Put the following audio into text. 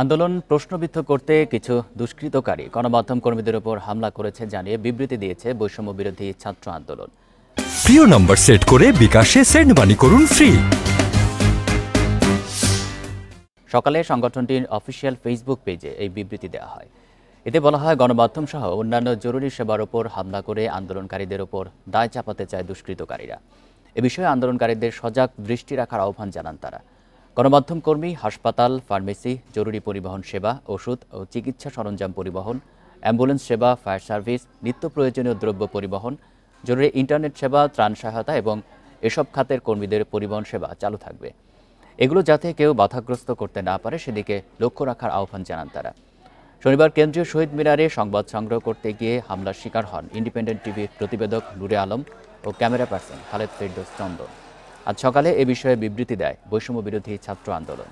আন্দোলন প্রশ্নবিদ্ধ করতে কিছু দুষ্কৃতকারী গণমাধ্যম কর্মীদের উপর হামলা করেছে জানিয়ে বিবৃতি দিয়েছে বৈষম্য বিরোধী ছাত্র আন্দোলন। প্রিয় নম্বর সেট করে বিকাশে সেন্ড মানি করুন ফ্রি। সকালে সংগঠনটির অফিসিয়াল ফেসবুক পেজে এই বিবৃতি দেওয়া হয়। এতে বলা হয়, গণমাধ্যম সহ অন্যান্য জরুরি সেবার ওপর হামলা করে আন্দোলনকারীদের ওপর দায় চাপাতে চায় দুষ্কৃতকারীরা। এ বিষয়ে আন্দোলনকারীদের সজাগ দৃষ্টি রাখার আহ্বান জানান তারা। গণমাধ্যম কর্মী, হাসপাতাল, ফার্মেসি, জরুরি পরিবহন সেবা, ওষুধ ও চিকিৎসা সরঞ্জাম পরিবহন, অ্যাম্বুলেন্স সেবা, ফায়ার সার্ভিস, নিত্য প্রয়োজনীয় দ্রব্য পরিবহন, জরুরি ইন্টারনেট সেবা, ত্রাণ সহায়তা এবং এসব খাতের কর্মীদের পরিবহন সেবা চালু থাকবে। এগুলো যাতে কেউ বাধাগ্রস্ত করতে না পারে সেদিকে লক্ষ্য রাখার আহ্বান জানান তারা। শনিবার কেন্দ্রীয় শহীদ মিনারে সংবাদ সংগ্রহ করতে গিয়ে হামলার শিকার হন ইন্ডিপেন্ডেন্ট টিভির প্রতিবেদক নূরে আলম ও ক্যামেরা পার্সন খালেদ ফেরদৌস চন্দন। আজ সকালে এ বিষয়ে বিবৃতি দেয় বৈষম্য বিরোধী ছাত্র আন্দোলন।